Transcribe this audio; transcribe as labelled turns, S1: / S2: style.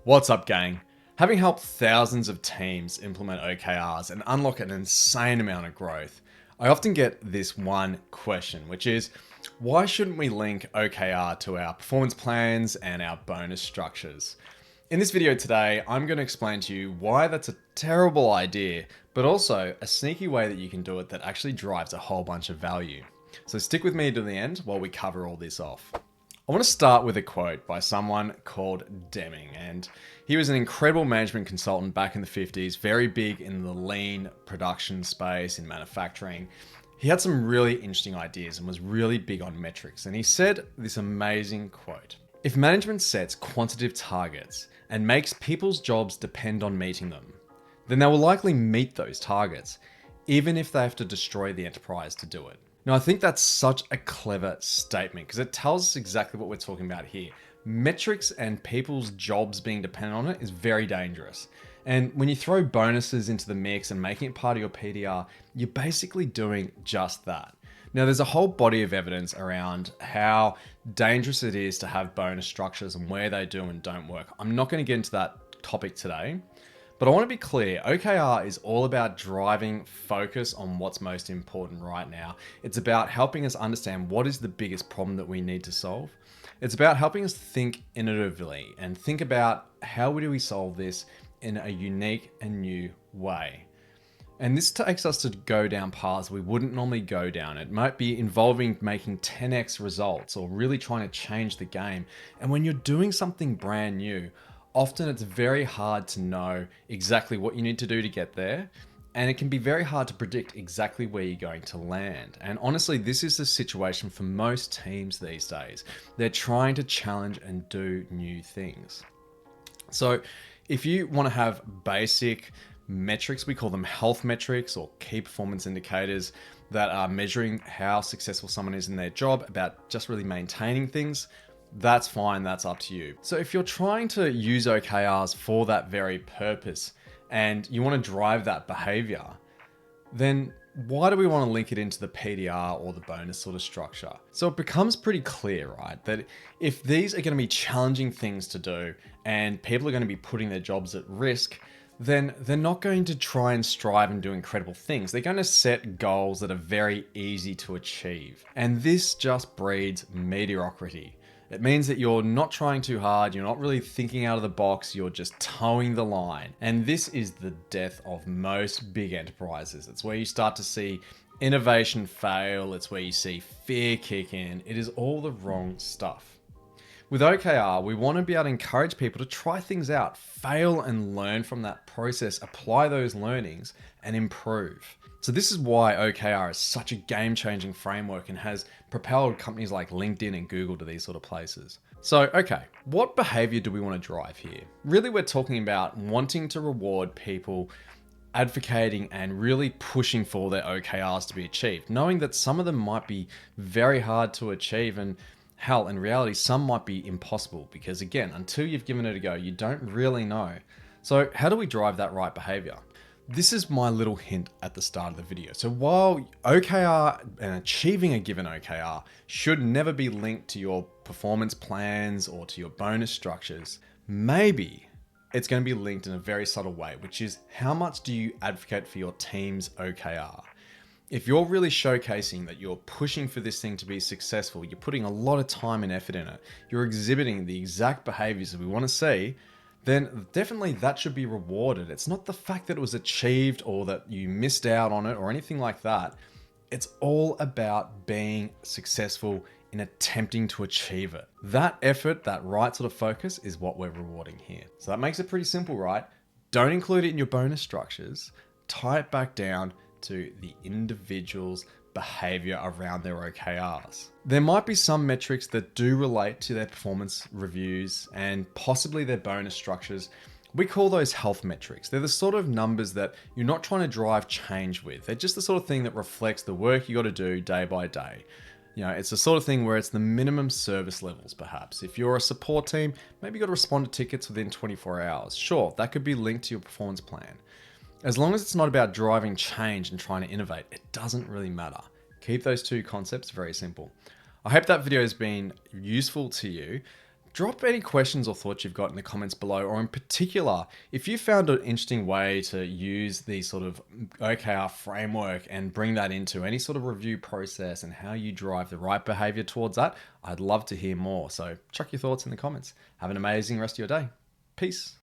S1: What's up, gang? Having helped thousands of teams implement OKRs and unlock an insane amount of growth, I often get this one question, which is, why shouldn't we link OKR to our performance plans and our bonus structures? In this video today, I'm going to explain to you why that's a terrible idea, but also a sneaky way that you can do it that actually drives a whole bunch of value. So stick with me to the end while we cover all this off. I want to start with a quote by someone called Deming, and he was an incredible management consultant back in the 50s, very big in the lean production space in manufacturing. He had some really interesting ideas and was really big on metrics, and he said this amazing quote: "If management sets quantitative targets and makes people's jobs depend on meeting them, then they will likely meet those targets, even if they have to destroy the enterprise to do it." Now, I think that's such a clever statement because it tells us exactly what we're talking about here. Metrics and people's jobs being dependent on it is very dangerous. And when you throw bonuses into the mix and making it part of your PDR, you're basically doing just that. Now, there's a whole body of evidence around how dangerous it is to have bonus structures and where they do and don't work. I'm not going to get into that topic today. But I want to be clear, OKR is all about driving focus on what's most important right now. It's about helping us understand what is the biggest problem that we need to solve. It's about helping us think innovatively and think about how do we solve this in a unique and new way. And this takes us to go down paths we wouldn't normally go down. It might be involving making 10x results or really trying to change the game. And when you're doing something brand new, often it's very hard to know exactly what you need to do to get there, and it can be very hard to predict exactly where you're going to land. And honestly, this is the situation for most teams these days. They're trying to challenge and do new things. So if you want to have basic metrics, we call them health metrics or key performance indicators that are measuring how successful someone is in their job, about just really maintaining things, that's fine, that's up to you. So if you're trying to use OKRs for that very purpose and you want to drive that behavior, then why do we want to link it into the PDR or the bonus sort of structure? So it becomes pretty clear, right, that if these are going to be challenging things to do and people are going to be putting their jobs at risk, then they're not going to try and strive and do incredible things. They're going to set goals that are very easy to achieve. And this just breeds mediocrity. It means that you're not trying too hard, you're not really thinking out of the box, you're just towing the line. And this is the death of most big enterprises. It's where you start to see innovation fail, it's where you see fear kick in. It is all the wrong stuff. With OKR, we want to be able to encourage people to try things out, fail and learn from that process, apply those learnings and improve. So this is why OKR is such a game-changing framework and has propelled companies like LinkedIn and Google to these sort of places. So, okay, what behavior do we want to drive here? Really, we're talking about wanting to reward people advocating and really pushing for their OKRs to be achieved, knowing that some of them might be very hard to achieve, and hell, in reality, some might be impossible because, again, until you've given it a go, you don't really know. So how do we drive that right behavior? This is my little hint at the start of the video. So while OKR and achieving a given OKR should never be linked to your performance plans or to your bonus structures, maybe it's going to be linked in a very subtle way, which is how much do you advocate for your team's OKR? If you're really showcasing that you're pushing for this thing to be successful, you're putting a lot of time and effort in it, you're exhibiting the exact behaviors that we want to see, then definitely that should be rewarded. It's not the fact that it was achieved or that you missed out on it or anything like that. It's all about being successful in attempting to achieve it. That effort, that right sort of focus is what we're rewarding here. So that makes it pretty simple, right? Don't include it in your bonus structures. Tie it back down to the individual's behavior around their OKRs. There might be some metrics that do relate to their performance reviews and possibly their bonus structures. We call those health metrics. They're the sort of numbers that you're not trying to drive change with. They're just the sort of thing that reflects the work you got to do day by day. You know, it's the sort of thing where it's the minimum service levels, perhaps. If you're a support team, maybe you got to respond to tickets within 24 hours. Sure, that could be linked to your performance plan. As long as it's not about driving change and trying to innovate, it doesn't really matter. Keep those two concepts very simple. I hope that video has been useful to you. Drop any questions or thoughts you've got in the comments below, or in particular, if you found an interesting way to use the sort of OKR framework and bring that into any sort of review process and how you drive the right behavior towards that, I'd love to hear more. So chuck your thoughts in the comments. Have an amazing rest of your day. Peace.